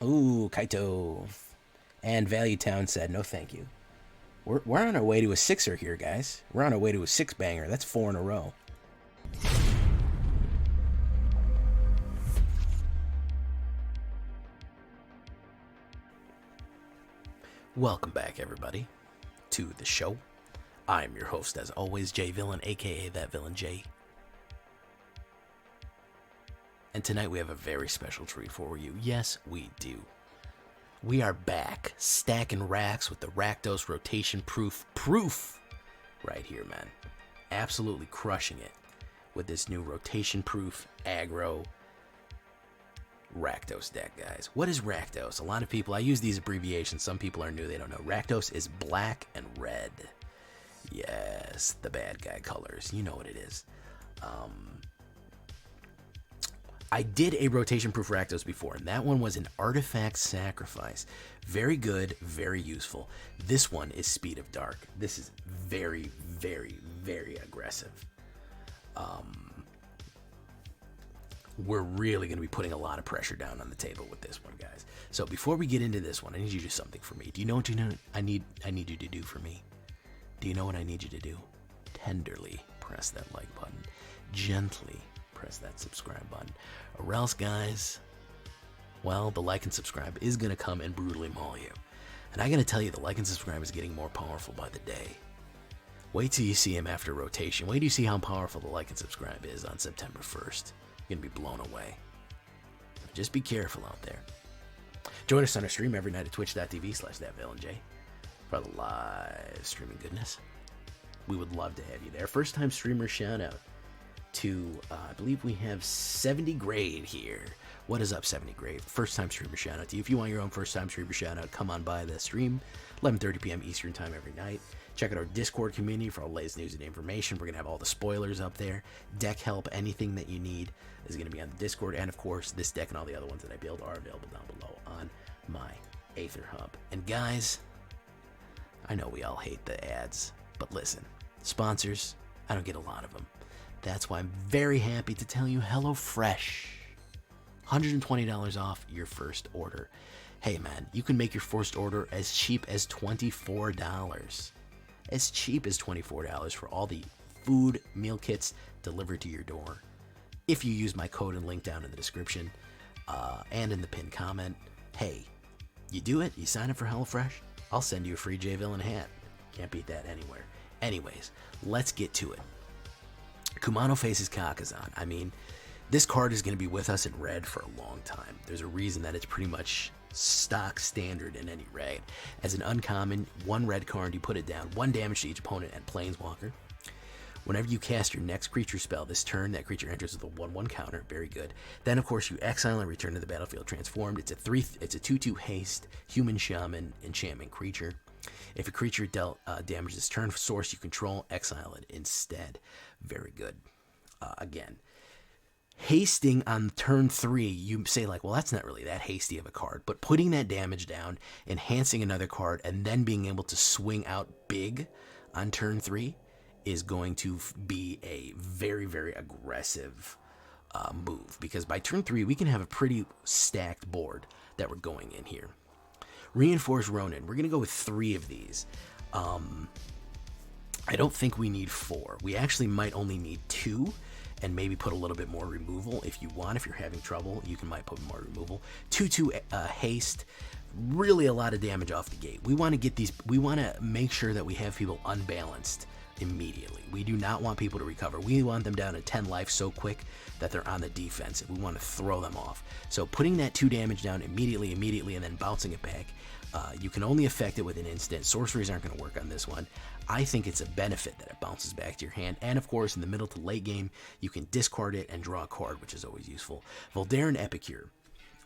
Ooh, Kaito. And Value Town said, no thank you. We're on our way to a sixer here, guys. We're on our way to a six-banger. That's 4 in a row. Welcome back, everybody, to the show. I'm your host, as always, Jay Villain, a.k.a. That Villain Jay. And tonight we have a very special treat for you. Yes, we do. We are back, stacking racks with the Rakdos rotation proof right here, man. Absolutely crushing it with this new rotation proof aggro Rakdos deck, guys. What is Rakdos? A lot of people, I use these abbreviations. Some people are new, they don't know. Rakdos is black and red. Yes, the bad guy colors. You know what it is. I did a rotation proof Rakdos before, and that one was an artifact sacrifice. Very good, very useful. This one is Speed of Dark. This is very, very, very aggressive. We're really going to be putting a lot of pressure down on the table with this one, guys. So before we get into this one, I need you to do something for me. Do you know what I need you to do for me? Do you know what I need you to do? Tenderly press that like button. Gently press that subscribe button. Or else, guys, well, the like and subscribe is going to come and brutally maul you. And I got to tell you, the like and subscribe is getting more powerful by the day. Wait till you see him after rotation. Wait till you see how powerful the like and subscribe is on September 1st. You're going to be blown away. Just be careful out there. Join us on our stream every night at twitch.tv/thatvillainej for the live streaming goodness. We would love to have you there. First time streamer shout out to, I believe we have 70 Grade here. What is up, 70 Grade? First time streamer shout out to you. If you want your own first time streamer shout out, come on by the stream, 11:30 p.m. Eastern time every night. Check out our Discord community for all the latest news and information. We're going to have all the spoilers up there. Deck help, anything that you need is going to be on the Discord. And of course, this deck and all the other ones that I build are available down below on my AetherHub. And guys, I know we all hate the ads, but listen, sponsors, I don't get a lot of them. That's why I'm very happy to tell you HelloFresh. $120 off your first order. Hey man, you can make your first order as cheap as $24. As cheap as $24 for all the food meal kits delivered to your door. If you use my code and link down in the description and in the pinned comment, hey, you do it, you sign up for HelloFresh, I'll send you a free J Villain hat. Can't beat that anywhere. Anyways, let's get to it. Kumano faces Kakkazan. I mean, this card is going to be with us in red for a long time. There's a reason that it's pretty much stock standard in any raid. As an uncommon, 1 red card, you put it down, 1 damage to each opponent and Planeswalker. Whenever you cast your next creature spell this turn, that creature enters with a 1/1 counter. Very good. Then, of course, you exile and return to the battlefield transformed. It's a 2/2 haste, human shaman, enchantment creature. If a creature dealt damage this turn source you control, exile it instead. Very good. Again, hasting on turn 3, you say like, well, that's not really that hasty of a card, but putting that damage down, enhancing another card, and then being able to swing out big on turn 3 is going to be a very, very aggressive move, because by turn 3 we can have a pretty stacked board that we're going in here. Reinforced Ronin, we're going to go with 3 of these. I don't think we need 4. We actually might only need 2, and maybe put a little bit more removal if you want. If you're having trouble, you might put more removal. 2/2 haste, really a lot of damage off the gate. We want to get these. We want to make sure that we have people unbalanced immediately. We do not want people to recover. We want them down to 10 life so quick that they're on the defensive. We want to throw them off. So putting that 2 damage down immediately, and then bouncing it back. You can only affect it with an instant. Sorceries aren't going to work on this one. I think it's a benefit that it bounces back to your hand. And of course, in the middle to late game, you can discard it and draw a card, which is always useful. Voldaren Epicure.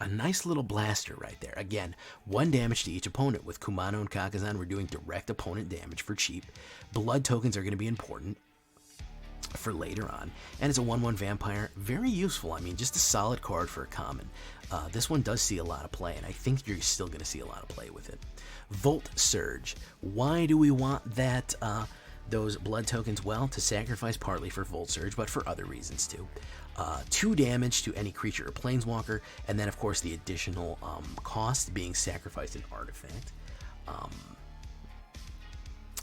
A nice little blaster right there. Again, 1 damage to each opponent. With Kumano and Kakkazan, we're doing direct opponent damage for cheap. Blood tokens are going to be important for later on. And it's a 1/1 vampire. Very useful. I mean, just a solid card for a common. This one does see a lot of play, and I think you're still going to see a lot of play with it. Volt Surge. Why do we want that those blood tokens, well, to sacrifice partly for Volt Surge, but for other reasons too. 2 damage to any creature or planeswalker, and then of course the additional cost being sacrificed an artifact.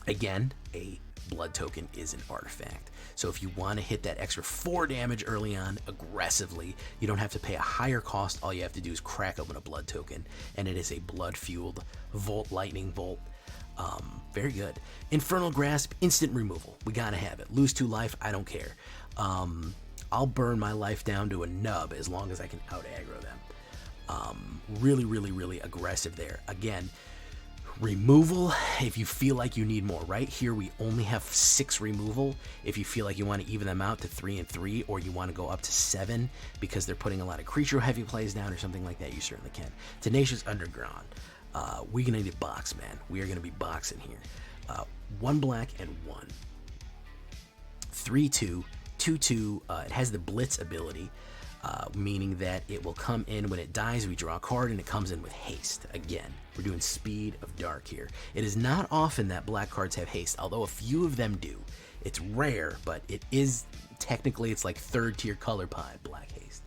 Again, a blood token is an artifact. So if you want to hit that extra 4 damage early on aggressively, you don't have to pay a higher cost. All you have to do is crack open a blood token, and it is a blood-fueled Volt, Lightning Bolt. Very good. Infernal Grasp, instant removal. We gotta have it. Lose 2 life, I don't care. I'll burn my life down to a nub as long as I can out-aggro them. Really, really, really aggressive there. Again, removal, if you feel like you need more, right? Here we only have 6 removal. If you feel like you want to even them out to 3 and 3, or you want to go up to 7 because they're putting a lot of creature heavy plays down or something like that, you certainly can. Tenacious Underdog. We're going to need a box, man. We are going to be boxing here. 1 black and 1. 3/2. 2/2, it has the Blitz ability, meaning that it will come in when it dies, we draw a card, and it comes in with haste. Again, we're doing Speed of Dark here. It is not often that black cards have haste, although a few of them do. It's rare, but it is, technically, it's like 3rd tier color pie, black haste.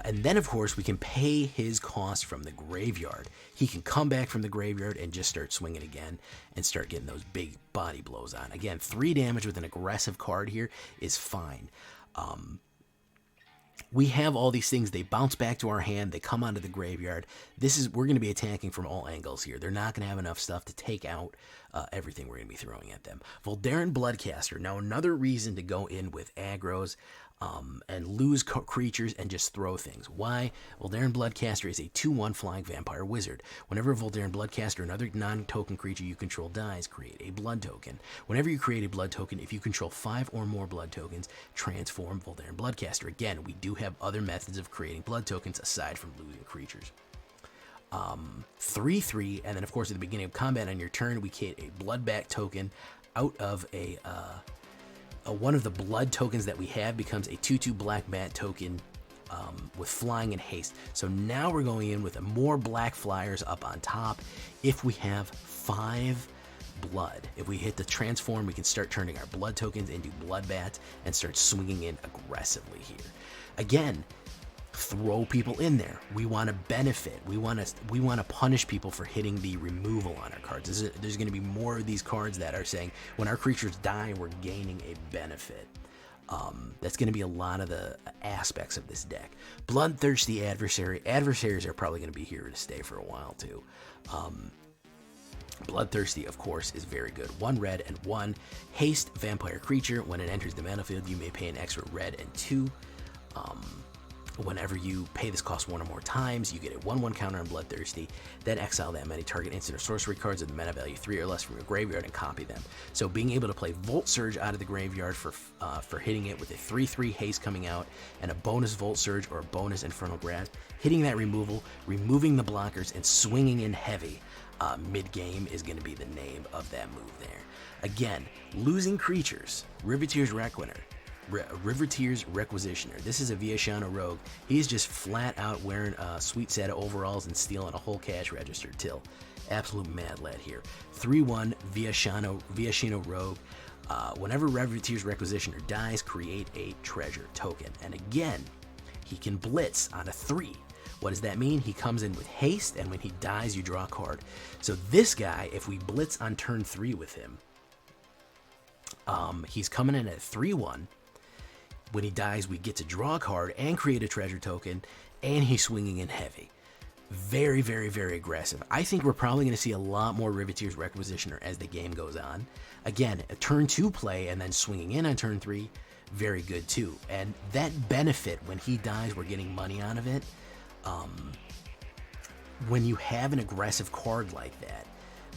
And then, of course, we can pay his cost from the graveyard. He can come back from the graveyard and just start swinging again and start getting those big body blows on. Again, 3 damage with an aggressive card here is fine. We have all these things. They bounce back to our hand. They come onto the graveyard. We're going to be attacking from all angles here. They're not going to have enough stuff to take out everything we're going to be throwing at them. Voldaren Bloodcaster. Now, another reason to go in with aggros and lose creatures and just throw things. Why? Voldaren Bloodcaster is a 2/1 flying vampire wizard. Whenever a Voldaren Bloodcaster or another non-token creature you control dies, create a blood token. Whenever you create a blood token, if you control 5 or more blood tokens, transform Voldaren Bloodcaster. Again, we do have other methods of creating blood tokens aside from losing creatures. 3/3, and then of course at the beginning of combat on your turn, we create a bloodback token out of one of the blood tokens that we have becomes a 2/2 black bat token with flying and haste. So now we're going in with more black flyers up on top. If we have 5 blood, if we hit the transform, we can start turning our blood tokens into blood bats and start swinging in aggressively here. Again, throw people in there. We want to benefit. We want to punish people for hitting the removal on our cards. There's going to be more of these cards that are saying when our creatures die, we're gaining a benefit. That's going to be a lot of the aspects of this deck. Bloodthirsty Adversary. Adversaries are probably going to be here to stay for a while too. Bloodthirsty, of course, is very good. 1 red and 1 haste vampire creature. When it enters the battlefield, you may pay an extra red and 2. Whenever you pay this cost 1 or more times, you get a 1/1 counter on Bloodthirsty. Then exile that many target instant or sorcery cards with mana value 3 or less from your graveyard and copy them. So being able to play Volt Surge out of the graveyard for hitting it with a 3/3 haste coming out and a bonus Volt Surge or a bonus Infernal Grasp, hitting that removal, removing the blockers, and swinging in heavy mid-game is going to be the name of that move there. Again, losing creatures, Riveteers Requisitioner. This is a Villainy rogue. He's just flat out wearing a sweet set of overalls and stealing a whole cash register till. Absolute mad lad here. 3/1 Villainy rogue. Whenever Riveteers Requisitioner dies, create a treasure token. And again, he can blitz on a 3. What does that mean? He comes in with haste, and when he dies, you draw a card. So this guy, if we blitz on turn 3 with him, he's coming in at 3/1. When he dies, we get to draw a card and create a treasure token, and he's swinging in heavy. Very, very, very aggressive. I think we're probably going to see a lot more Riveteers Requisitioner as the game goes on. Again, a turn 2 play and then swinging in on turn 3, very good too. And that benefit, when he dies, we're getting money out of it. When you have an aggressive card like that,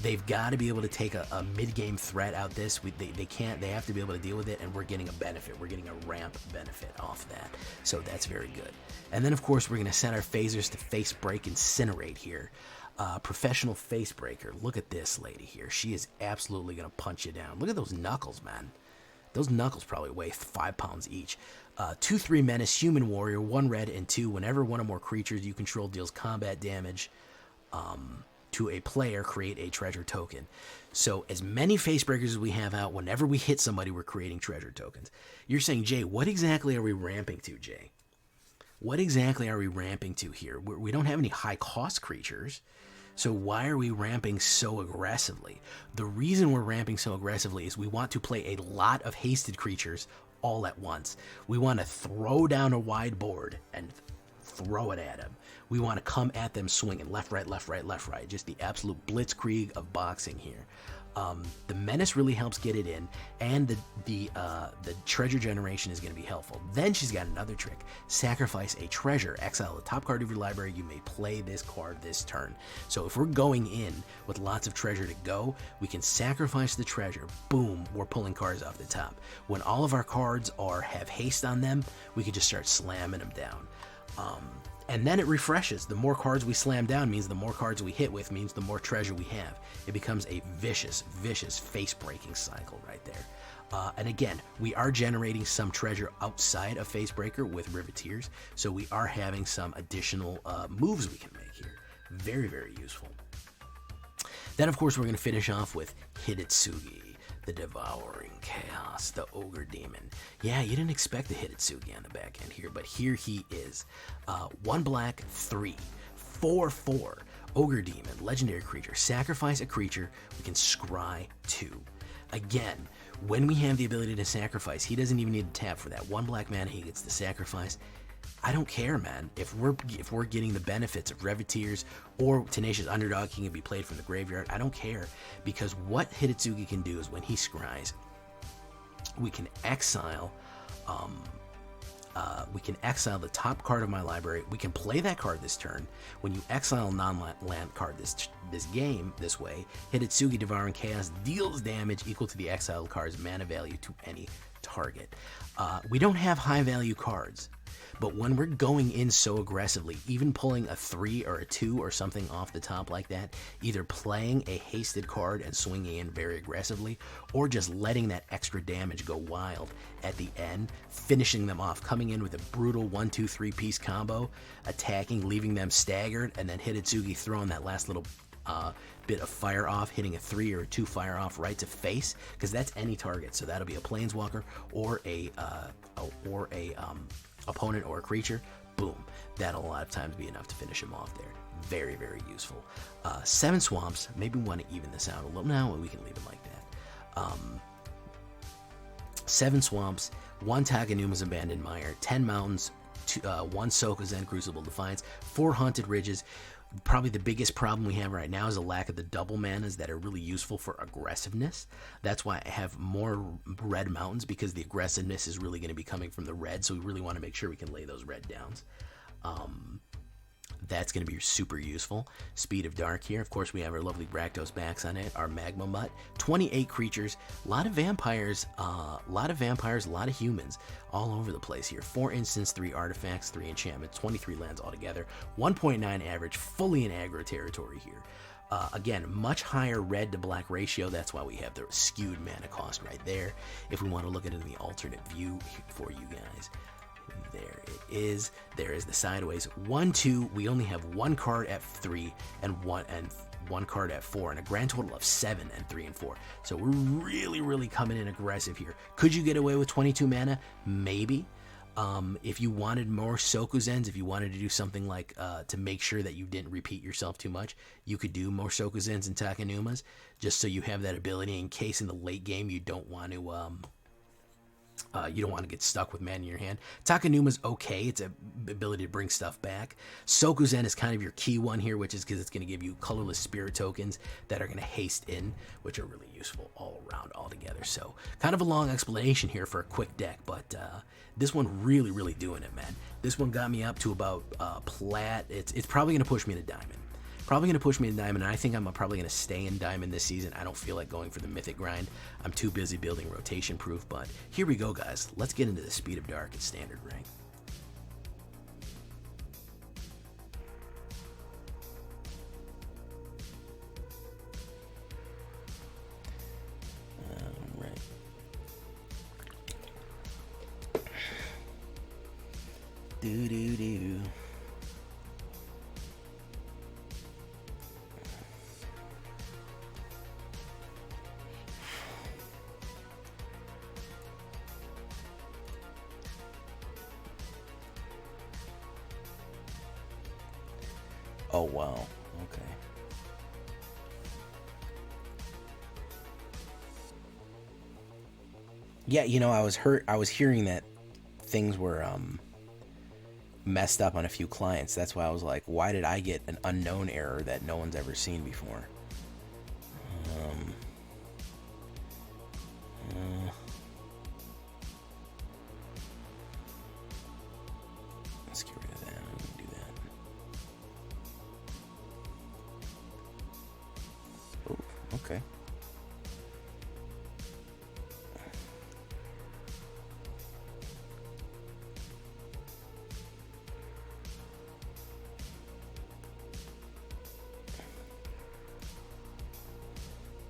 they've got to be able to take a mid-game threat out this. They can't. They have to be able to deal with it, and we're getting a benefit. We're getting a ramp benefit off that. So that's very good. And then, of course, we're going to set our phasers to face break Incinerate here. Professional face breaker. Look at this lady here. She is absolutely going to punch you down. Look at those knuckles, man. Those knuckles probably weigh 5 pounds each. 2/3 menace, human warrior, 1 red and 2. Whenever one or more creatures you control deals combat damage, to a player create a treasure token. So as many face breakers as we have out, whenever we hit somebody, we're creating treasure tokens. You're saying, Jay, what exactly are we ramping to, Jay? What exactly are we ramping to here? We don't have any high cost creatures. So why are we ramping so aggressively? The reason we're ramping so aggressively is we want to play a lot of hasted creatures all at once. We want to throw down a wide board and throw it at them. We want to come at them swinging left, right, left, right, left, right. Just the absolute blitzkrieg of boxing here. The menace really helps get it in, and the treasure generation is going to be helpful. Then she's got another trick. Sacrifice a treasure. Exile the top card of your library. You may play this card this turn. So if we're going in with lots of treasure to go, we can sacrifice the treasure. Boom, we're pulling cards off the top. When all of our cards have haste on them, we can just start slamming them down. And then it refreshes. The more cards we slam down means the more cards we hit with means the more treasure we have. It becomes a vicious, vicious face-breaking cycle right there. And again, we are generating some treasure outside of Facebreaker with Riveteers, so we are having some additional moves we can make here. Very, very useful. Then, of course, we're going to finish off with Hidetsugu, the Devouring Chaos, the Ogre Demon. Yeah, you didn't expect the Hidetsugu on the back end here, but here he is. 1 black, 3, 4/4, Ogre Demon, legendary creature. Sacrifice a creature, we can scry 2. Again, when we have the ability to sacrifice, he doesn't even need to tap for that. 1 black mana, he gets the sacrifice. I don't care, man. If we're getting the benefits of Riveteers or Tenacious Underdog, he can be played from the graveyard. I don't care, because what Hidetsugu can do is when he scries, we can exile. We can exile the top card of my library. We can play that card this turn. When you exile a non-land card this game this way, Hidetsugu Devouring Chaos deals damage equal to the exiled card's mana value to any target. We don't have high value cards, but when we're going in so aggressively, even pulling a 3 or a 2 or something off the top like that, either playing a hasted card and swinging in very aggressively, or just letting that extra damage go wild at the end, finishing them off, coming in with a brutal 1-2-3 piece combo, attacking, leaving them staggered, and then Hidetsugu throwing that last little bit of fire off, hitting a 3 or a 2 fire off right to face, because that's any target. So that'll be a planeswalker or a opponent or a creature. Boom, that'll a lot of times be enough to finish him off there. Very, very useful. 7 swamps. Maybe we want to even this out a little now, and we can leave it like that. 7 swamps, 1 Takenuma's Abandoned Mire, 10 mountains, 1 Sokenzan Crucible Defiance, 4 Haunted Ridges. Probably the biggest problem we have right now is a lack of the double manas that are really useful for aggressiveness. That's why I have more red mountains, because the aggressiveness is really going to be coming from the red, so we really want to make sure we can lay those red downs. That's going to be super useful. Speed of Dark here. Of course, we have our lovely Rakdos backs on it, our Magma Mutt. 28 creatures, a lot of vampires, a lot of humans all over the place here. 4 instants, 3 artifacts, 3 enchantments, 23 lands altogether. 1.9 average, fully in aggro territory here. Again, much higher red to black ratio. That's why we have the skewed mana cost right there. If we want to look at it in the alternate view for you guys. There it is. There is the sideways. 1-2. We only have 1 card at 3 and one card at 4, and a grand total of 7 and 3 and 4. So we're really, really coming in aggressive here. Could you get away with 22 mana? Maybe. If you wanted more Sokenzans, if you wanted to do something like to make sure that you didn't repeat yourself too much, you could do more Sokenzans and Takenumas, just so you have that ability in case in the late game you don't want to get stuck with mana in your hand. Takenuma's okay. It's an ability to bring stuff back. Sokenzan is kind of your key one here, which is because it's going to give you colorless spirit tokens that are going to haste in, which are really useful all around altogether. So kind of a long explanation here for a quick deck, but this one really, really doing it, man. This one got me up to about plat. It's probably going to push me to diamond. And I think I'm probably going to stay in diamond this season. I don't feel like going for the mythic grind. I'm too busy building rotation proof, but here we go, guys. Let's get into the Speed of Dark at standard rank. All right. Do. Oh, wow. Okay. Yeah, you know, I was hearing that things were messed up on a few clients. That's why I was like, why did I get an unknown error that no one's ever seen before? Let's get rid of that. I'm gonna do that. Oh, okay.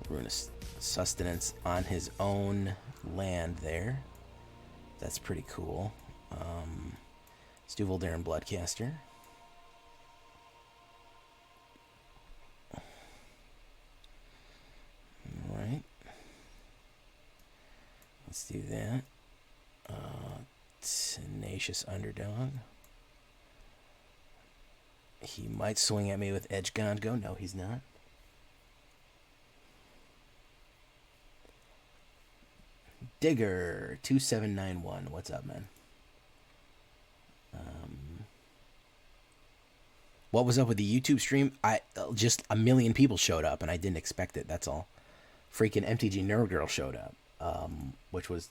Ruinous sustenance on his own land there. That's pretty cool. Let's do Voldaren Bloodcaster. Alright. Let's do that. Tenacious Underdog. He might swing at me with Edge Gondgo. No, he's not. Digger 2791. What's up, man? What was up with the YouTube stream? Just a million people showed up, and I didn't expect it. That's all. Freaking MTG Nerd Girl showed up, which was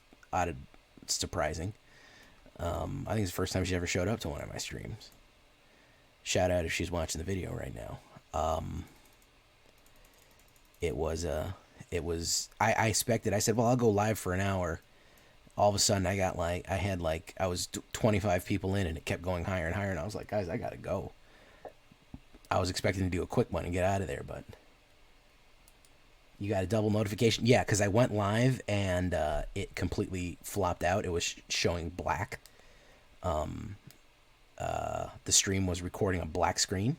surprising. I think it's the first time she ever showed up to one of my streams. Shout out if she's watching the video right now. It was I expected. I said, well, I'll go live for an hour. All of a sudden, I was 25 people in, and it kept going higher and higher, and I was like, guys, I gotta go. I was expecting to do a quick one and get out of there, but you got a double notification? Yeah, because I went live, and it completely flopped out. It was showing black. The stream was recording a black screen.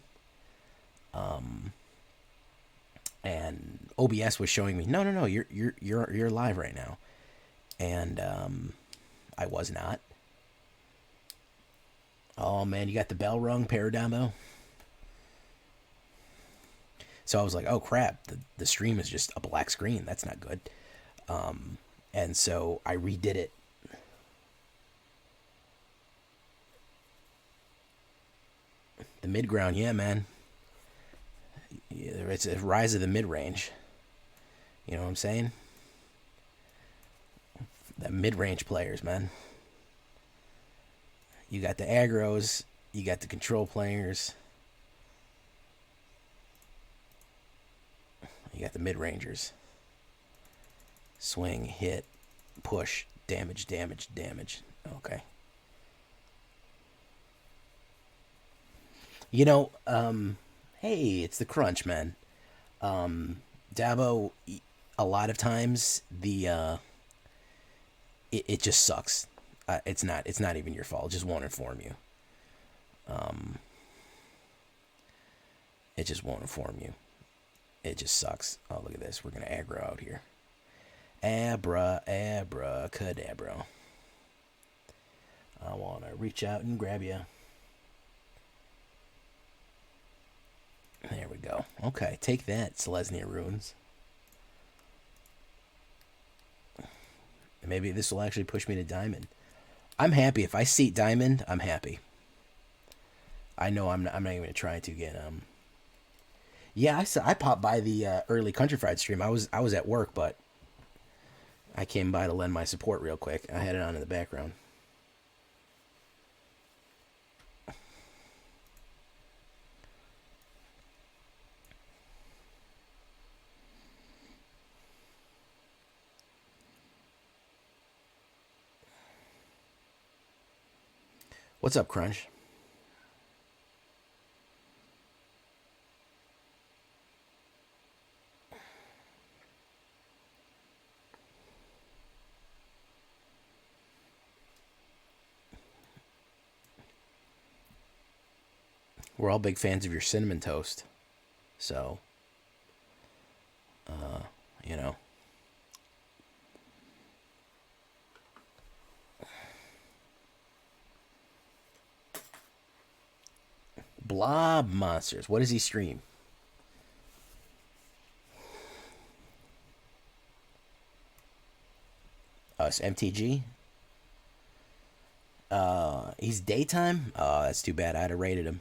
And OBS was showing me, no, you're live right now, and I was not. Oh man, you got the bell rung, Paradamo. So I was like, oh crap, the stream is just a black screen. That's not good. And so I redid it. The mid ground, yeah, man. It's a rise of the mid range. You know what I'm saying? The mid range players, man. You got the aggros, you got the control players, you got the mid rangers. Swing, hit, push, damage. Okay. You know, hey, it's the crunch, man. Dabo, a lot of times it just sucks. It's not even your fault. It just won't inform you. It just won't inform you. It just sucks. Oh, look at this. We're gonna aggro out here. Abracadabra. I wanna reach out and grab you. There we go. Okay, take that, Selesnya Runes. Maybe this will actually push me to Diamond. I'm happy. If I seat Diamond, I'm happy. I know I'm not even going to try to get... Yeah, I popped by the early Country Fried stream. I was at work, but I came by to lend my support real quick. I had it on in the background. What's up, Crunch? We're all big fans of your cinnamon toast. So, you know. Blob Monsters. What does he stream? It's MTG. He's daytime? Oh, that's too bad. I'd have rated him.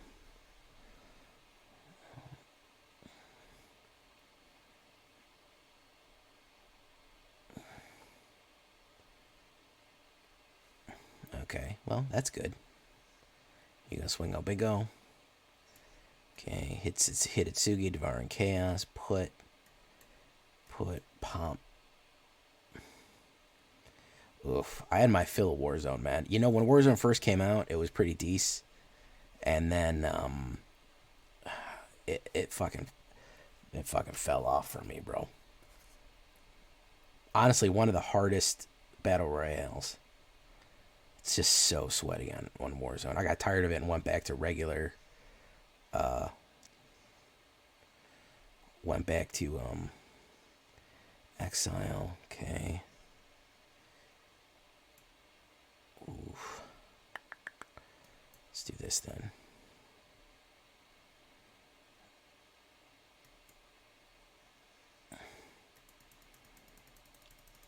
Okay, well, that's good. You gonna swing out Big O. Okay, hits Hidetsugu, Devouring Chaos, put, Pomp. Oof, I had my fill of Warzone, man. You know, when Warzone first came out, it was pretty decent. And then, it fucking fell off for me, bro. Honestly, one of the hardest battle royales. It's just so sweaty on Warzone. I got tired of it and went back to regular. Went back to Exile. Okay. Oof. Let's do this then.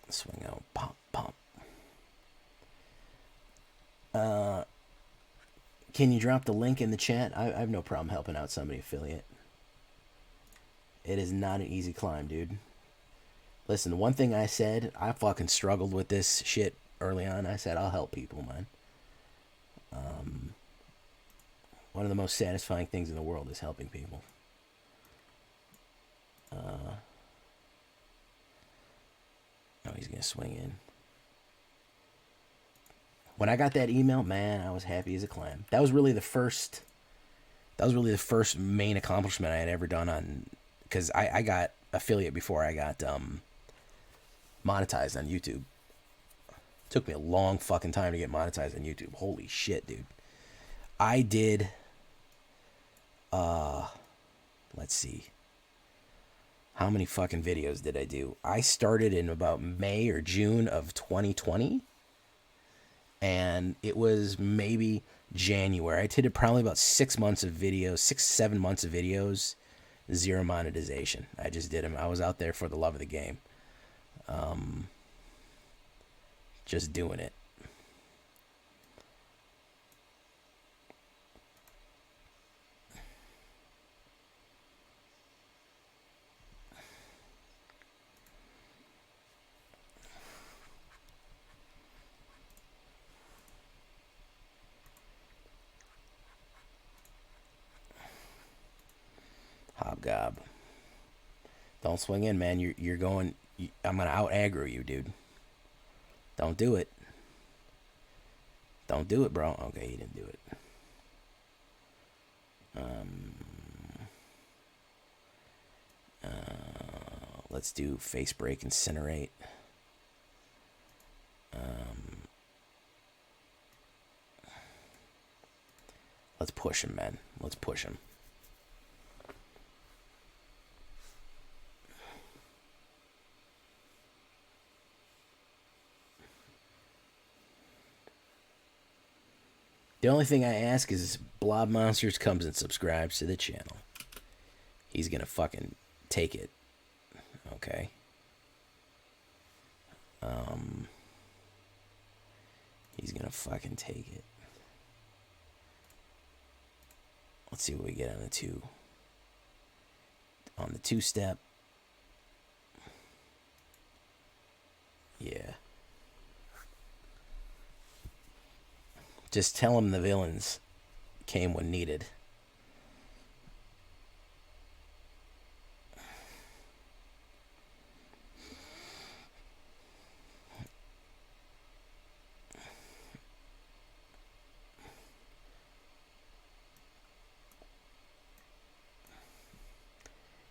Swing out, pop. Can you drop the link in the chat? I have no problem helping out somebody affiliate. It is not an easy climb, dude. Listen, one thing I said, I fucking struggled with this shit early on. I said, I'll help people, man. One of the most satisfying things in the world is helping people. Oh, he's gonna swing in. When I got that email, man, I was happy as a clam. That was really the first main accomplishment I had ever done on, because I got affiliate before I got monetized on YouTube. It took me a long fucking time to get monetized on YouTube. Holy shit, dude. I did, let's see. How many fucking videos did I do? I started in about May or June of 2020. And it was maybe January. I did probably about 6 months of videos, 7 months of videos, zero monetization. I just did them. I was out there for the love of the game. Just doing it. Hobgob. Don't swing in, man. You're going. I'm gonna out aggro you, dude. Don't do it. Don't do it, bro. Okay, you didn't do it. Let's do face break, incinerate. Let's push him, man. Let's push him. The only thing I ask is Blob Monsters comes and subscribes to the channel. He's gonna fucking take it. Okay. He's gonna fucking take it. Let's see what we get on the two. On the two-step. Yeah. Just tell him the villains came when needed.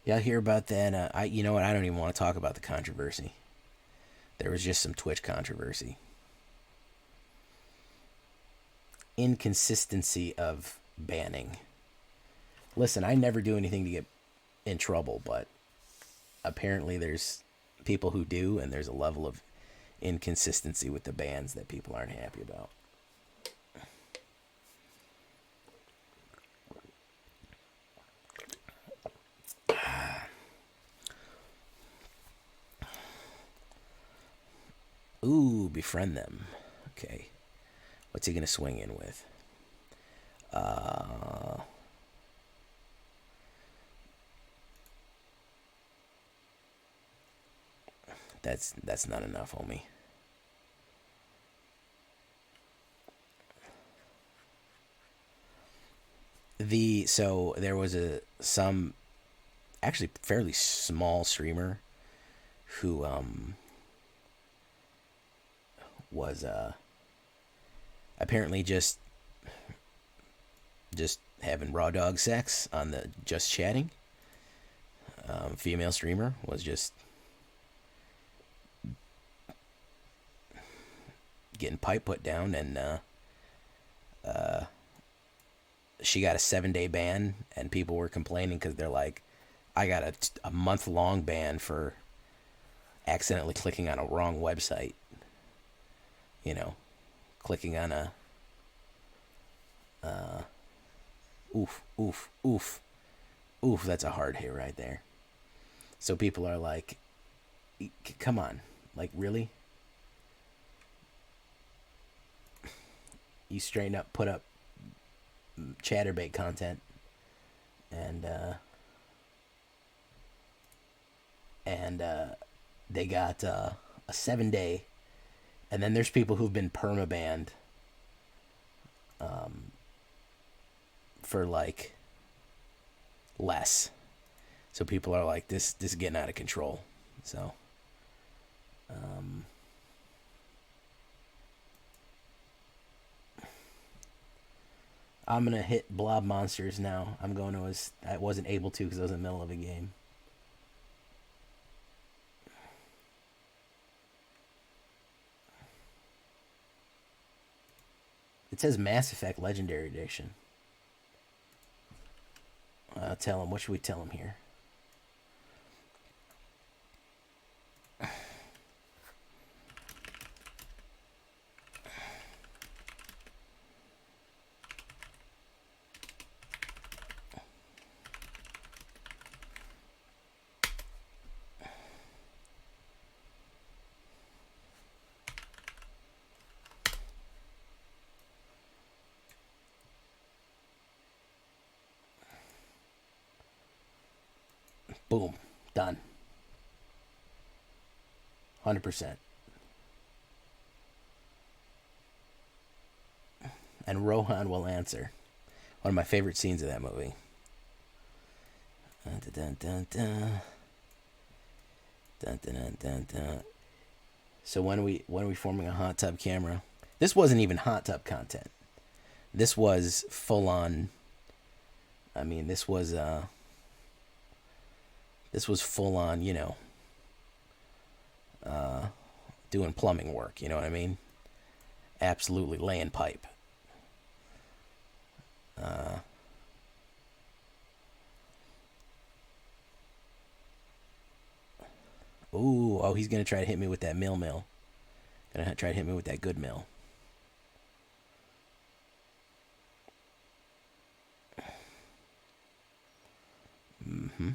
Y'all hear about that? You know what? I don't even want to talk about the controversy. There was just some Twitch controversy. Inconsistency of banning. Listen, I never do anything to get in trouble, but apparently there's people who do, and there's a level of inconsistency with the bans that people aren't happy about. Ooh, befriend them. Okay. What's he gonna swing in with? That's not enough, homie. So there was some actually fairly small streamer who was apparently just having raw dog sex on the just chatting. Female streamer was just getting pipe put down, and she got a 7-day ban, and people were complaining because they're like, I got a month-long ban for accidentally clicking on a wrong website. You know, clicking on a oof, that's a hard hit right there. So people are like, come on, like, really? You straighten up, put up chatterbait content, and they got a 7-day, and then there's people who've been permabanned for like less. So people are like, this is getting out of control. So I'm gonna hit blob monsters now. I'm going to I wasn't able to because I was in the middle of a game. It says Mass Effect Legendary Edition. Tell him. What should we tell him here? Boom. Done. 100%. And Rohan will answer. One of my favorite scenes of that movie. Dun, dun, dun, dun. Dun, dun, dun, dun, dun. So when are we forming a hot tub camera? This wasn't even hot tub content. This was full on. I mean, this was full on, you know, doing plumbing work, you know what I mean? Absolutely laying pipe. He's gonna try to hit me with that mill. Gonna try to hit me with that good mill. Mm-hmm.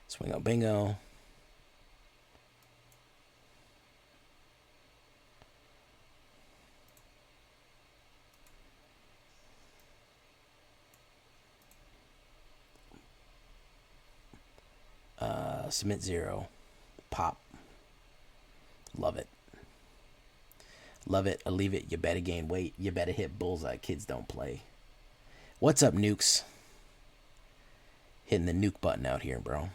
Swing out bingo. Submit 0. Pop. Love it. Love it. I leave it. You better gain weight. You better hit bullseye. Kids don't play. What's up, nukes? Hitting the nuke button out here, bro.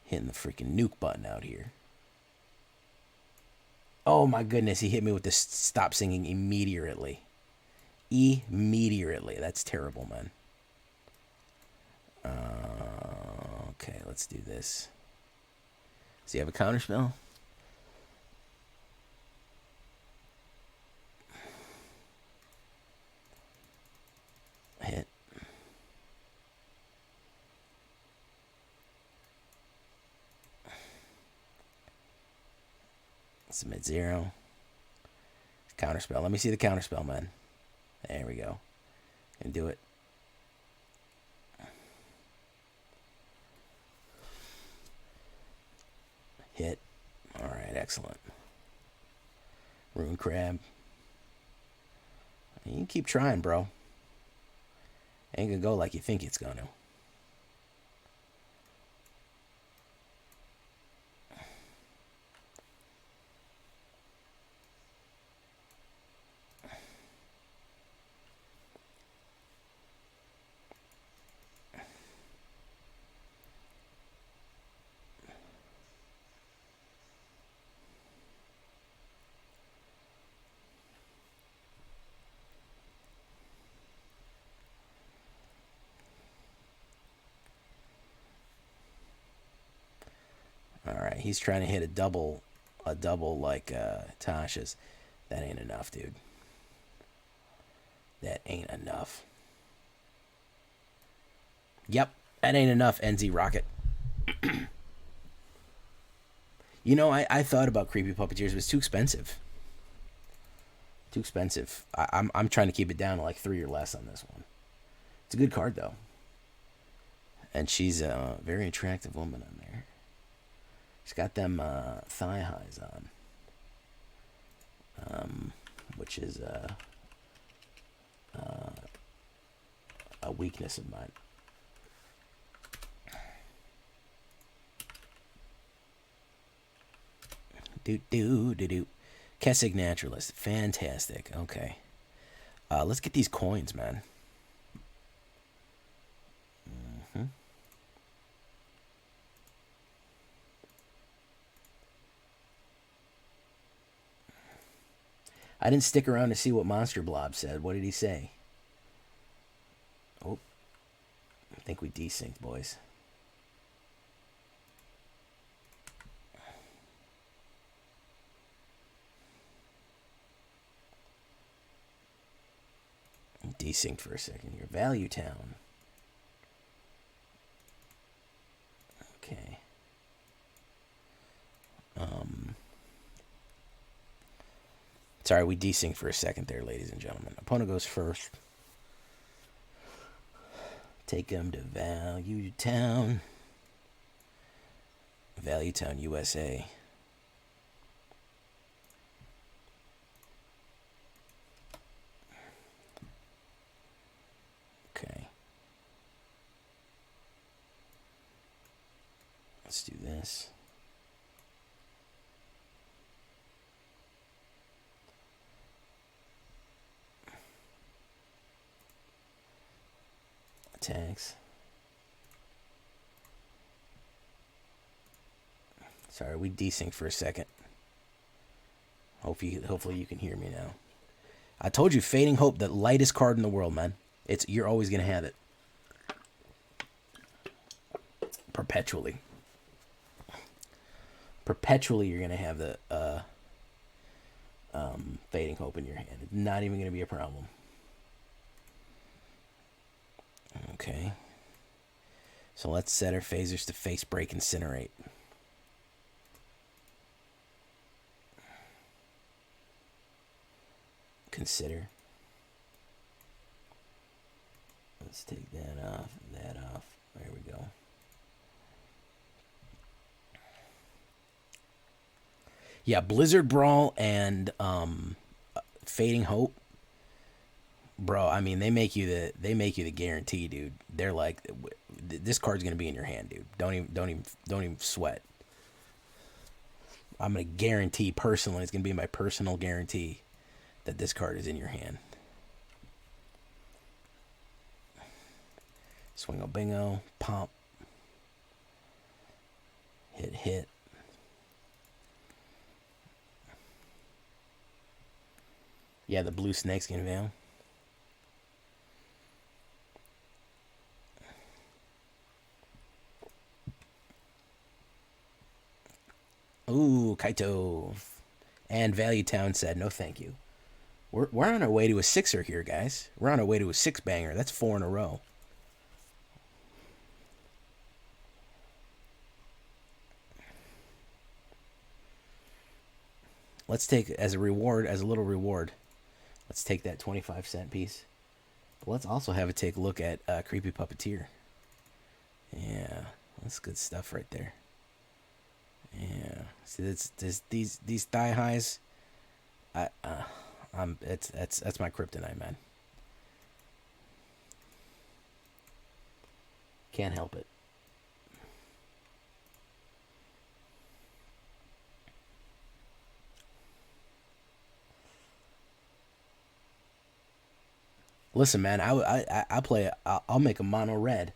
Hitting the freaking nuke button out here. Oh my goodness, he hit me with the stop singing immediately. Immediately. That's terrible, man. Okay, let's do this. Does he have a counterspell? Hit. Submit 0. Counterspell. Let me see the counterspell, man. There we go. And do it. Hit. Alright, excellent. Rune Crab. You can keep trying, bro. Ain't gonna go like you think it's gonna. Alright, he's trying to hit a double like Tasha's. That ain't enough, dude. That ain't enough. Yep, that ain't enough, NZ Rocket. You know, I thought about Creepy Puppeteers, but it's too expensive. Too expensive. I'm trying to keep it down to like 3 or less on this one. It's a good card, though. And she's a very attractive woman on there. She's got them thigh highs on, which is a weakness of mine. Do. Kessig Naturalist. Fantastic. Okay. Let's get these coins, man. I didn't stick around to see what Monster Blob said. What did he say? Oh. I think we desynced, boys. Desynced for a second here. Value Town. Okay. Sorry, we desynced for a second there, ladies and gentlemen. Opponent goes first. Take him to Value Town. Value Town, USA. Okay. Let's do this. Attacks. Sorry, we desynced for a second. Hopefully you can hear me now. I told you, Fading Hope, the lightest card in the world, man. You're always gonna have it. Perpetually. Perpetually you're gonna have the Fading Hope in your hand. It's not even gonna be a problem. Okay. So let's set our phasers to Face Break, Incinerate. Consider. Let's take that off, that off. There we go. Yeah, Blizzard Brawl and Fading Hope. Bro, I mean, they make you the guarantee, dude. They're like, this card's gonna be in your hand, dude. Don't even sweat. I'm gonna guarantee personally, it's gonna be my personal guarantee that this card is in your hand. Swingo bingo, pump, hit. Yeah, the blue snakeskin veil. Ooh, Kaito. And Value Town said, no thank you. We're on our way to a sixer here, guys. We're on our way to a six banger. That's 4 in a row. let's take as a reward, as a little reward. Let's take that 25-cent piece. But let's also have it take a look at Creepy Puppeteer. Yeah, that's good stuff right there. Yeah, see, these thigh highs. That's my kryptonite, man. Can't help it. Listen, man, I play. I'll make a mono red.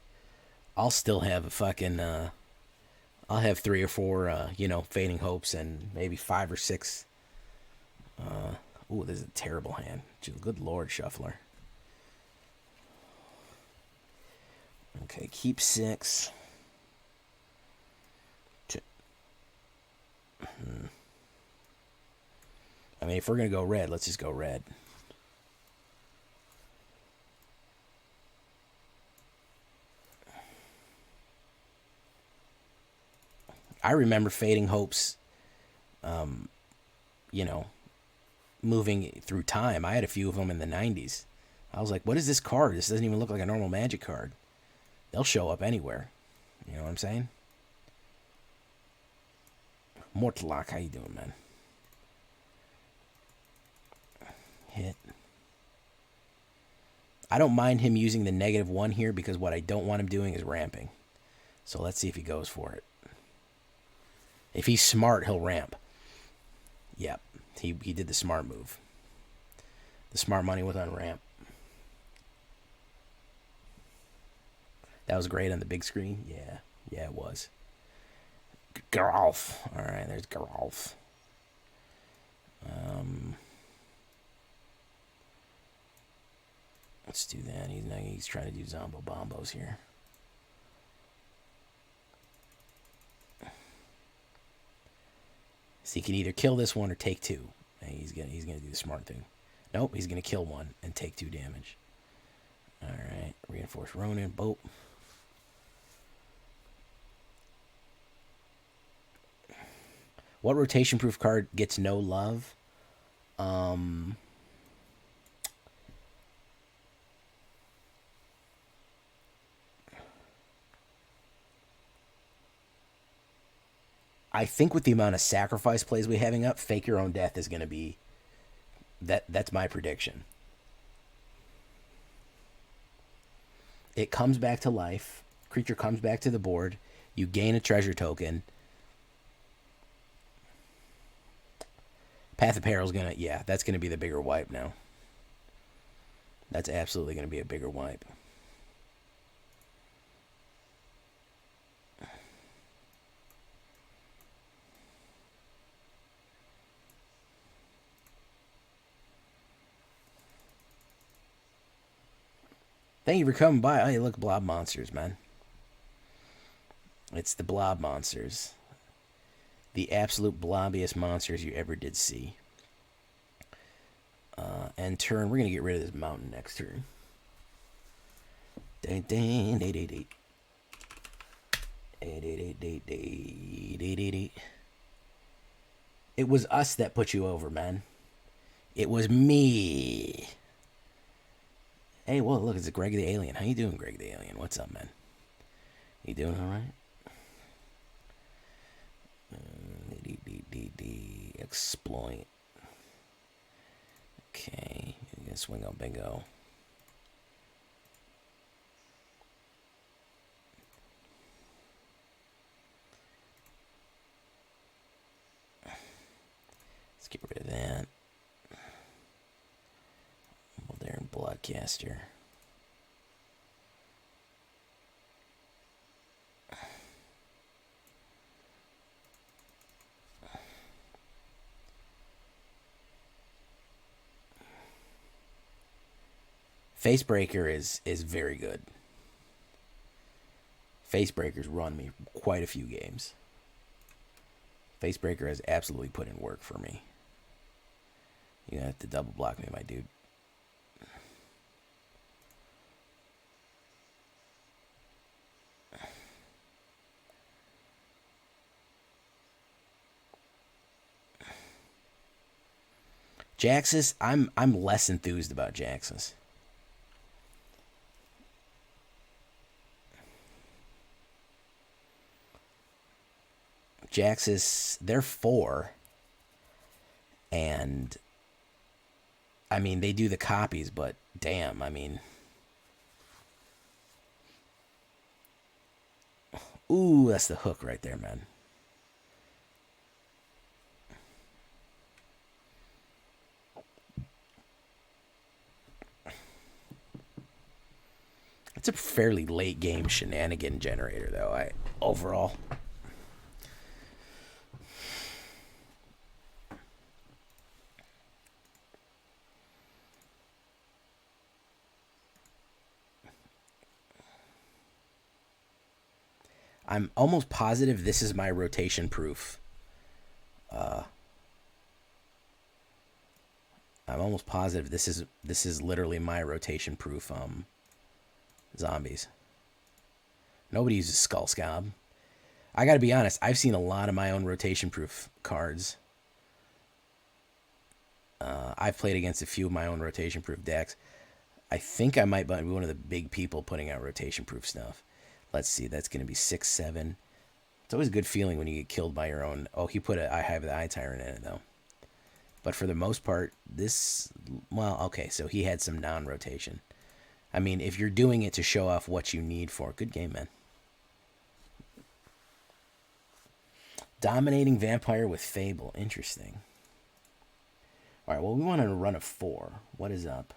I'll still have a fucking. I'll have 3 or 4, Fading Hopes and maybe 5 or 6. Ooh, this is a terrible hand. Good Lord, Shuffler. Okay, keep 6. I mean, if we're gonna go red, let's just go red. I remember Fading Hopes, moving through time. I had a few of them in the 90s. I was like, what is this card? This doesn't even look like a normal Magic card. They'll show up anywhere. You know what I'm saying? Mortlock, how you doing, man? Hit. I don't mind him using the -1 here because what I don't want him doing is ramping. So let's see if he goes for it. If he's smart, he'll ramp. Yep, he did the smart move. The smart money was on ramp. That was great on the big screen. Yeah, it was. Garolf. All right, there's Garolf. Let's do that. He's trying to do Zombo Bombos here. So he can either kill this one or take 2. And he's gonna do the smart thing. Nope, he's gonna kill one and take 2 damage. All right, Reinforced Ronin, boat. What rotation proof card gets no love? I think with the amount of sacrifice plays we're having up, Fake Your Own Death is going to be... That's my prediction. It comes back to life. Creature comes back to the board. You gain a treasure token. Path of Peril is going to... Yeah, that's going to be the bigger wipe now. That's absolutely going to be a bigger wipe. Thank you for coming by. Oh, you look, blob monsters, man. It's the blob monsters. The absolute blobbiest monsters you ever did see. End turn. We're going to get rid of this mountain next turn. It was us that put you over, man. It was me. Hey, well, look, it's Greg the Alien. How you doing, Greg the Alien? What's up, man? You doing all right? Exploit. Okay, you're gonna swing on bingo. Let's get rid of that. Voldaren Bloodcaster. Facebreaker is very good. Facebreaker's run me quite a few games. Facebreaker has absolutely put in work for me. You're gonna have to double block me, my dude. Jaxus, I'm less enthused about Jaxus. Jaxus, they're 4. And I mean, they do the copies, but damn, I mean, ooh, that's the hook right there, man. It's a fairly late game shenanigan generator, though. Overall. I'm almost positive this is my rotation proof. I'm almost positive this is literally my rotation proof zombies. Nobody uses Skull Scob. I gotta be honest, I've seen a lot of my own rotation proof cards. I've played against a few of my own rotation proof decks. I think I might be one of the big people putting out rotation proof stuff. Let's see, that's going to be 6, 7. It's always a good feeling when you get killed by your own. Oh, he put an Eye Hive of the Eye Tyrant in it, though. But for the most part, well, okay, so he had some non-rotation. I mean, if you're doing it to show off what you need for, good game, man. Dominating Vampire with Fable, interesting. All right, well, we want to run a 4. What is up?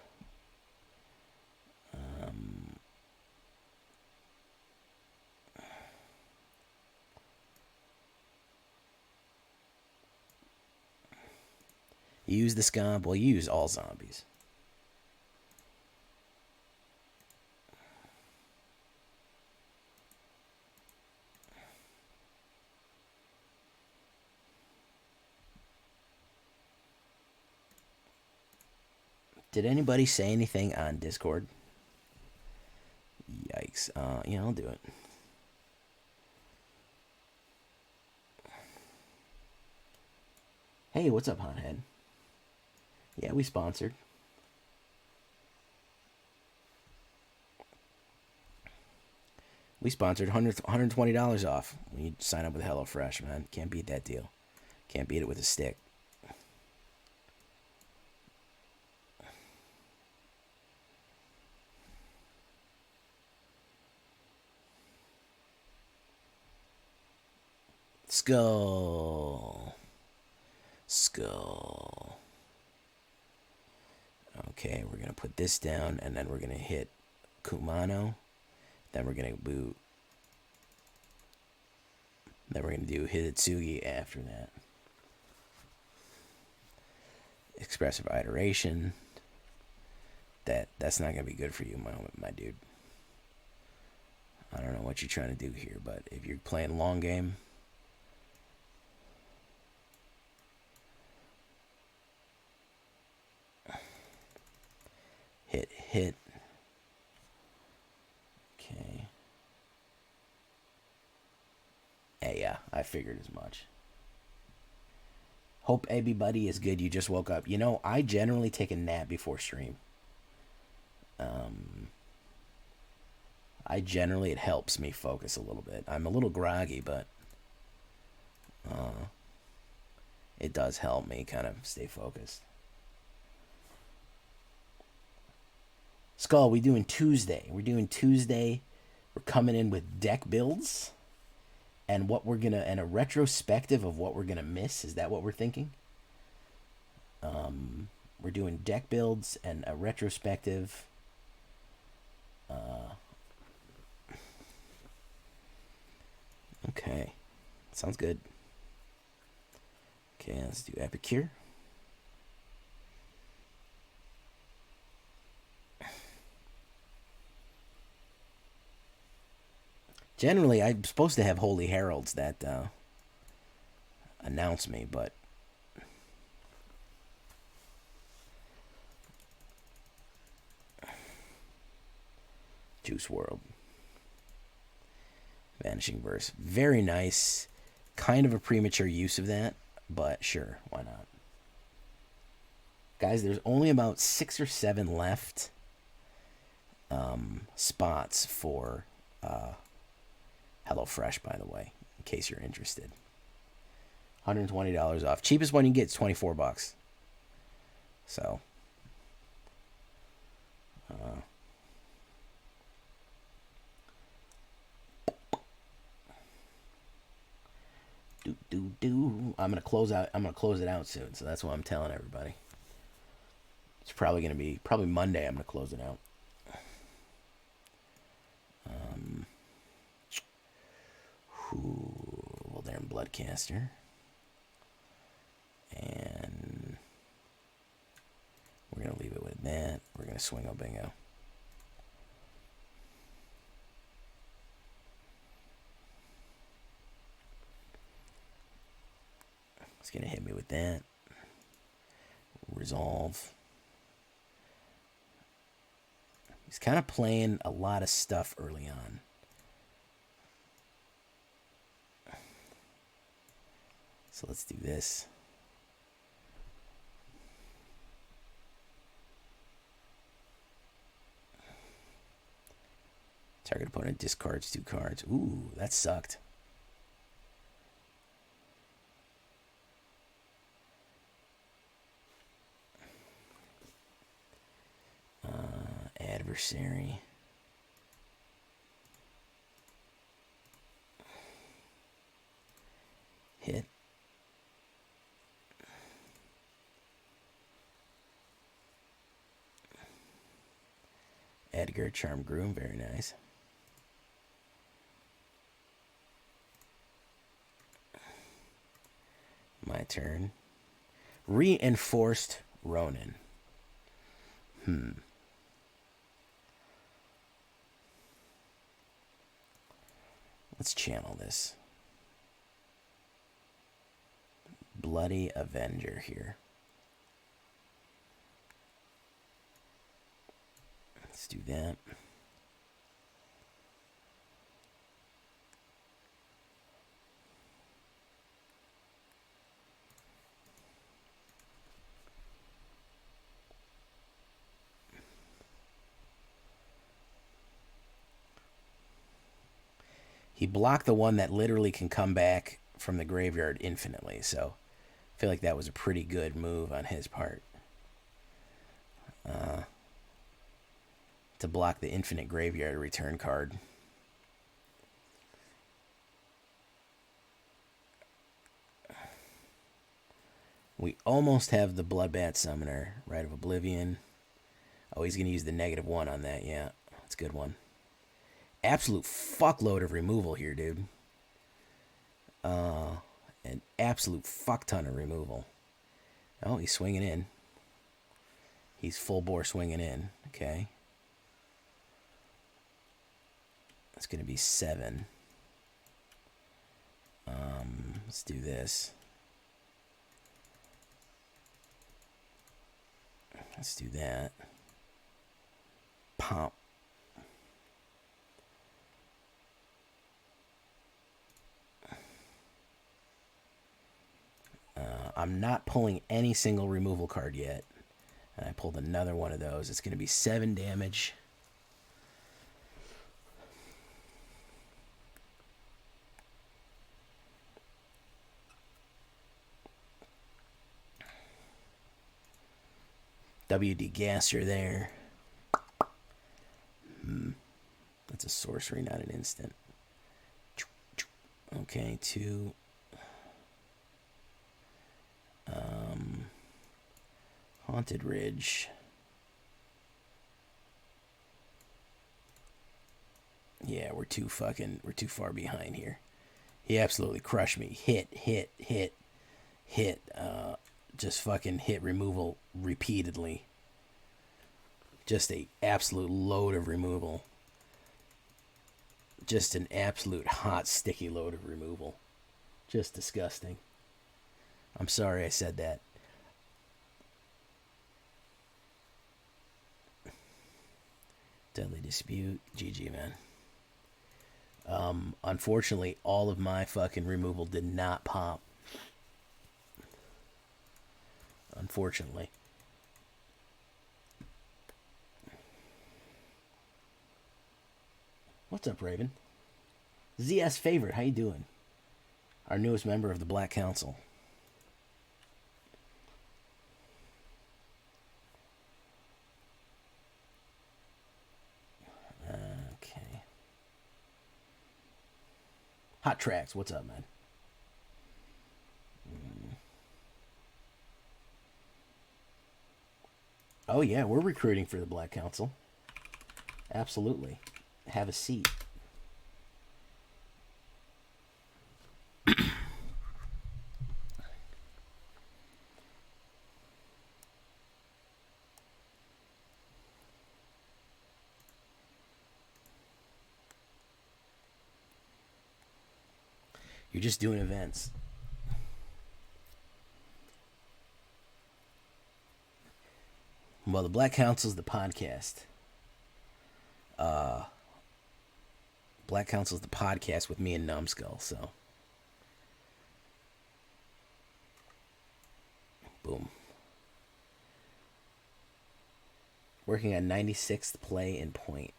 You use the Scob? Well, you use all zombies. Did anybody say anything on Discord? Yikes. Yeah, I'll do it. Hey, what's up, Hothead? Yeah, we sponsored. We sponsored $120 off when you sign up with HelloFresh, man. Can't beat that deal. Can't beat it with a stick. Skull. Okay, we're going to put this down, and then we're going to hit Kumano. Then we're going to boot. Then we're going to do Hidetsugu after that. Expressive Iteration. That's not going to be good for you, my dude. I don't know what you're trying to do here, but if you're playing long game, hit. Okay. Hey, yeah, I figured as much. Hope everybody is good. You just woke up. You know, I generally take a nap before stream. It helps me focus a little bit. I'm a little groggy, but it does help me kind of stay focused. Skull, we're doing Tuesday. We're coming in with deck builds and and a retrospective of what we're gonna miss. Is that what we're thinking? We're doing deck builds and a retrospective. Okay, sounds good. Okay, let's do Epicure. Generally, I'm supposed to have Holy Heralds that announce me, but Juice World. Vanishing Verse. Very nice. Kind of a premature use of that, but sure, why not? Guys, there's only about 6 or 7 left spots for HelloFresh, by the way, in case you're interested. $120 off. Cheapest one you can get is 24 bucks. So, I'm gonna close out. I'm gonna close it out soon. So that's what I'm telling everybody. It's probably gonna be Monday. I'm gonna close it out. Voldaren Bloodcaster, and we're gonna leave it with that. We're gonna swing on bingo. It's gonna hit me with that. Resolve. He's kind of playing a lot of stuff early on. So let's do this. Target opponent discards 2 cards. Ooh, that sucked. Adversary. Hit. Edgar, Charm Groom, very nice. My turn. Reinforced Ronin. Let's channel this. Bloody Avenger here. Let's do that. He blocked the one that literally can come back from the graveyard infinitely, so I feel like that was a pretty good move on his part. To block the infinite graveyard return card. We almost have the Bloodbat Summoner, Rite of Oblivion. Oh, he's going to use the -1 on that, yeah. That's a good one. Absolute fuckload of removal here, dude. An absolute fuck ton of removal. Oh, he's swinging in. He's full bore swinging in. Okay. That's going to be 7. Let's do this. Let's do that. Pop. I'm not pulling any single removal card yet. And I pulled another one of those. It's going to be 7 damage. WD Gasser there. That's a sorcery, not an instant. Okay, 2. Haunted Ridge. Yeah, we're too far behind here. He absolutely crushed me. Hit. Just fucking hit removal repeatedly. Just a absolute load of removal. Just an absolute hot, sticky load of removal. Just disgusting. I'm sorry I said that. Deadly Dispute. GG, man. Unfortunately, all of my fucking removal did not pop. Unfortunately. What's up, Raven? ZS Favorite, how you doing? Our newest member of the Black Council. Okay. Hot Tracks, what's up, man? Oh, yeah, we're recruiting for the Black Council. Absolutely. Have a seat. You're just doing events. Well, the Black Council's the podcast. Black Council's the podcast with me and Numbskull, so. Boom. Working on 96th play and point.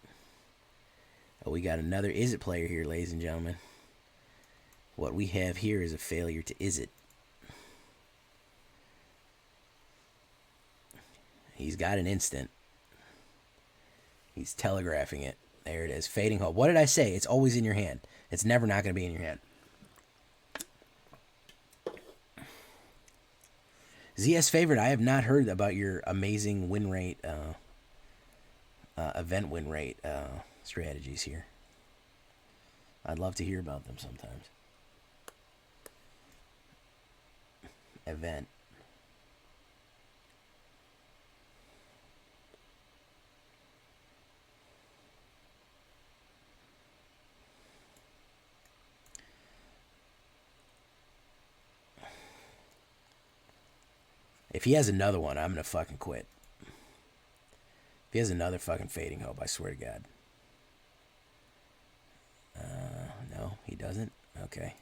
Oh, we got another Izzet player here, ladies and gentlemen. What we have here is a failure to Izzet. He's got an instant. He's telegraphing it. There it is. Fading Hope. What did I say? It's always in your hand. It's never not going to be in your hand. ZS Favorite, I have not heard about your amazing win rate, event win rate strategies here. I'd love to hear about them sometimes. Event. If he has another one, I'm going to fucking quit. If he has another fucking Fading Hope, I swear to God. No, he doesn't? Okay.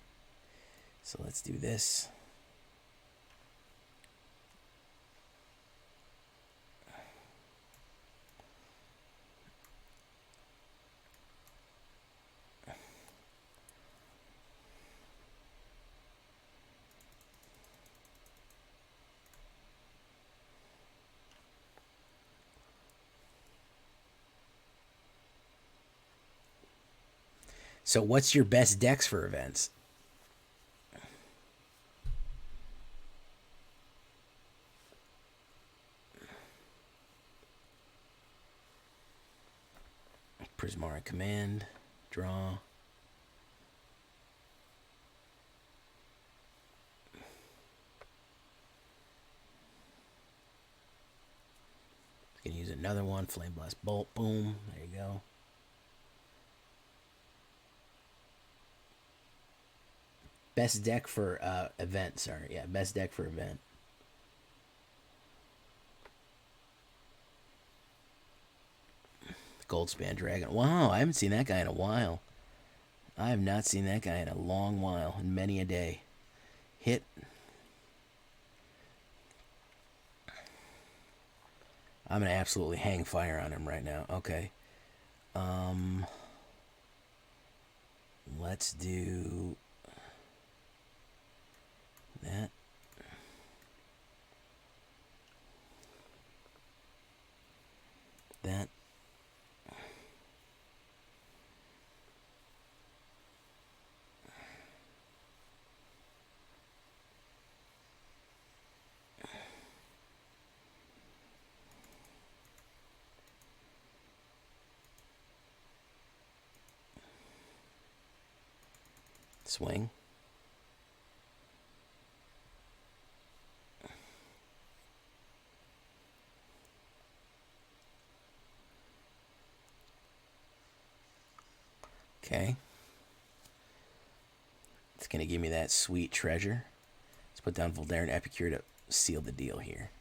So let's do this. So what's your best decks for events? Prismaric Command, draw. Gonna use another one, Flame Blast Bolt, boom, there you go. Best deck for event, sorry. Yeah, best deck for event. Goldspan Dragon. Wow, I haven't seen that guy in a while. I have not seen that guy in a long while, in many a day. Hit. I'm going to absolutely hang fire on him right now. Okay. Let's do that. That. Swing. Okay. It's going to give me that sweet treasure. Let's put down Voldaren Epicure to seal the deal here.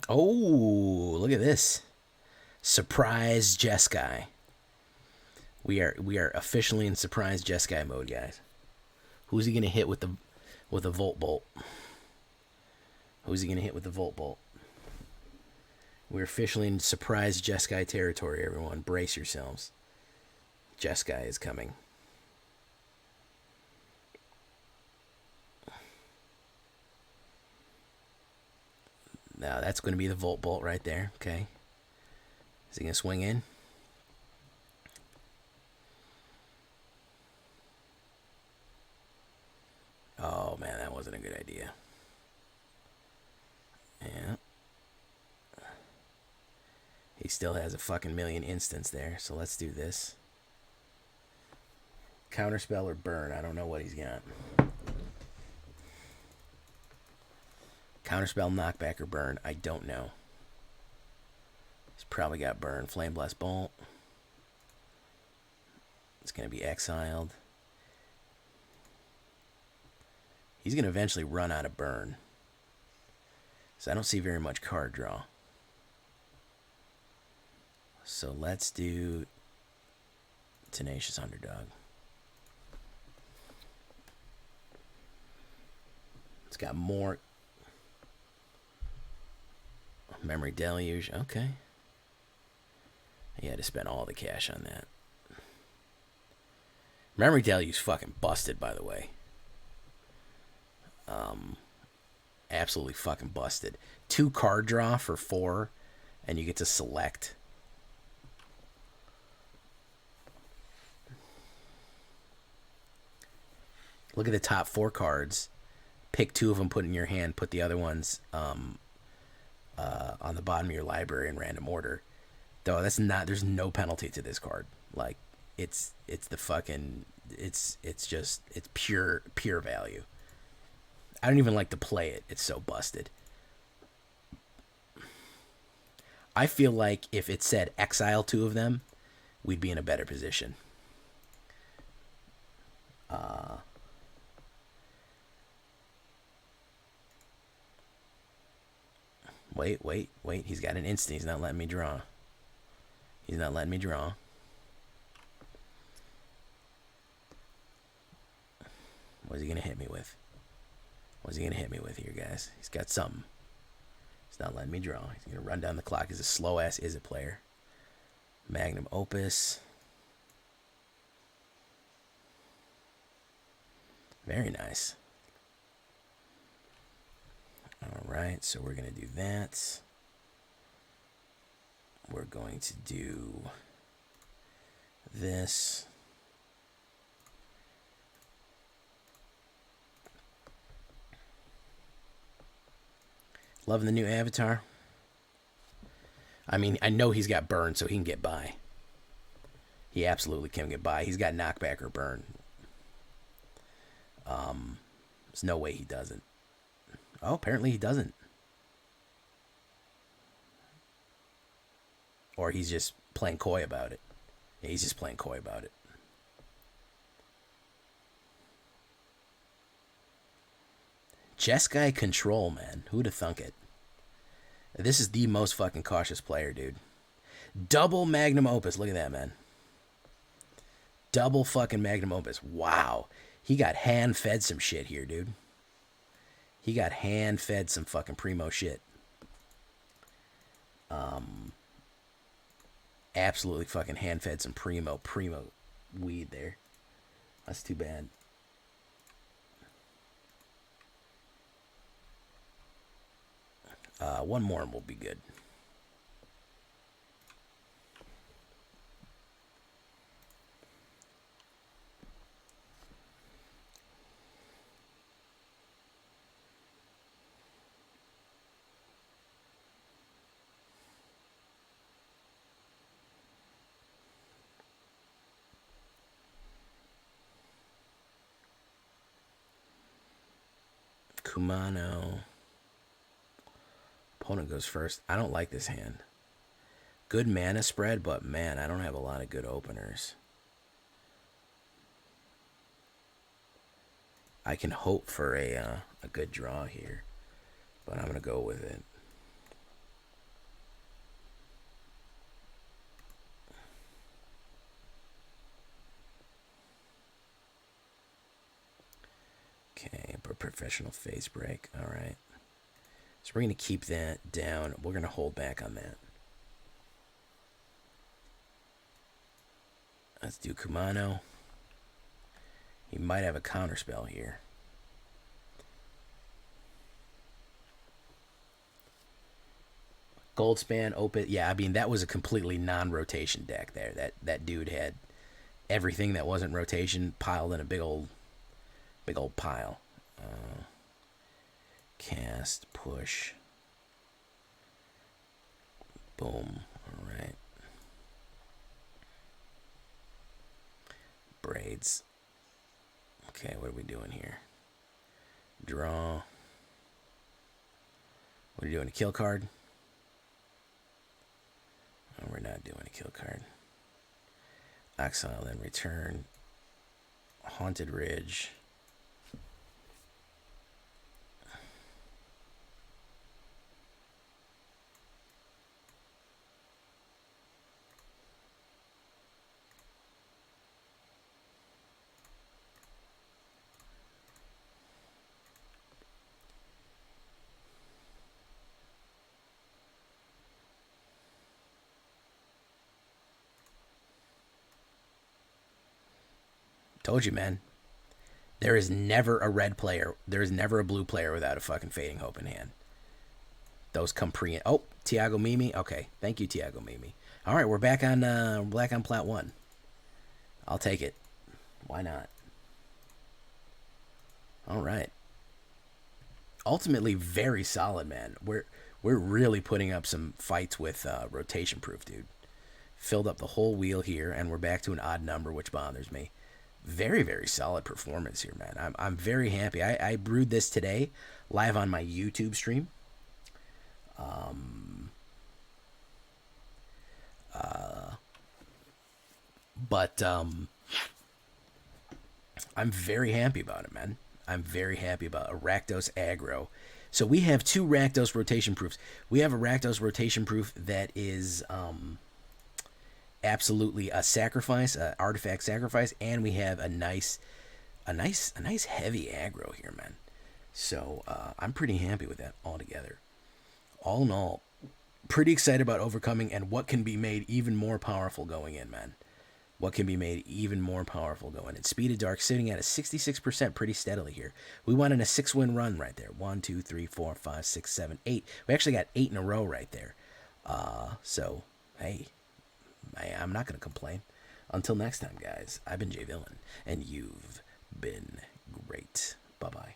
Oh, look at this. Surprise Jeskai. We are officially in surprise Jeskai mode, guys. Who's he gonna hit with a Volt Bolt? Who's he gonna hit with the Volt Bolt? We're officially in surprise Jeskai territory, everyone. Brace yourselves. Jeskai is coming. Now that's going to be the Volt Bolt right there. Okay. Is he going to swing in? Oh, man, that wasn't a good idea. Yeah. He still has a fucking million instants there, so let's do this. Counterspell or burn. I don't know what he's got. Counterspell, knockback, or burn. I don't know. He's probably got burn. Flame Blast Bolt. It's going to be exiled. He's going to eventually run out of burn. So I don't see very much card draw. So let's do Tenacious Underdog. It's got more Memory Deluge. Okay. He had to spend all the cash on that. Memory Deluge is fucking busted, by the way. Absolutely fucking busted. 2 card draw for 4, and you get to select. Look at the top 4 cards. Pick 2 of them, put in your hand, put the other ones on the bottom of your library in random order. Though that's not, there's no penalty to this card. Like it's the fucking it's pure value. I don't even like to play it. It's so busted. I feel like if it said exile 2 of them, we'd be in a better position. Wait. He's got an instant. He's not letting me draw. What's he going to hit me with? Here, guys? He's got something. He's not letting me draw. He's going to run down the clock. He's a slow-ass Izzet player. Magnum Opus. Very nice. Alright, so we're going to do that. We're going to do this. Loving the new avatar. I mean, I know he's got burn, so he can get by. He absolutely can get by. He's got knockback or burn. There's no way he doesn't. Oh, apparently he doesn't. Or he's just playing coy about it. Yeah, he's just playing coy about it. Jeskai control, man. Who'd have thunk it? This is the most fucking cautious player, dude. Double Magnum Opus. Look at that, man. Double fucking Magnum Opus. Wow. He got hand-fed some shit here, dude. He got hand-fed some fucking primo shit. Absolutely fucking hand-fed some primo weed there. That's too bad. One more and we'll be good. Kumano. Opponent goes first. I don't like this hand. Good mana spread, but man, I don't have a lot of good openers. I can hope for a good draw here, but I'm going to go with it. A professional face break. All right. So we're going to keep that down. We're going to hold back on that. Let's do Kumano. He might have a counterspell here. Goldspan, Opus. Yeah, I mean, that was a completely non-rotation deck there. That dude had everything that wasn't rotation piled in a big old pile. Cast, push. Boom. All right. Braids. Okay, what are we doing here? Draw. What are you doing? A kill card? Oh, we're not doing a kill card. Exile, then return. Haunted Ridge. Told you, man. There is never a red player. There is never a blue player without a fucking Fading Hope in hand. Those come pre. Oh, Tiago Mimi. Okay, thank you, Tiago Mimi. All right, we're back on Plat 1. I'll take it. Why not? All right. Ultimately, very solid, man. We're really putting up some fights with rotation proof, dude. Filled up the whole wheel here, and we're back to an odd number, which bothers me. Very, very solid performance here, man. I'm very happy. I brewed this today live on my YouTube stream. But I'm very happy about it, man. I'm very happy about a Rakdos Aggro. So we have two Rakdos rotation proofs. We have a Rakdos rotation proof that is absolutely a sacrifice, an artifact sacrifice, and we have a nice heavy aggro here, man. So I'm pretty happy with that altogether. All in all, pretty excited about overcoming and what can be made even more powerful going in, man. What can be made even more powerful going in. Speed of Dark sitting at a 66% pretty steadily here. We went in a 6-win run right there. 1, 2, 3, 4, 5, 6, 7, 8. We actually got 8 in a row right there. So, hey, I'm not going to complain. Until next time, guys, I've been Jay Villain, and you've been great. Bye-bye.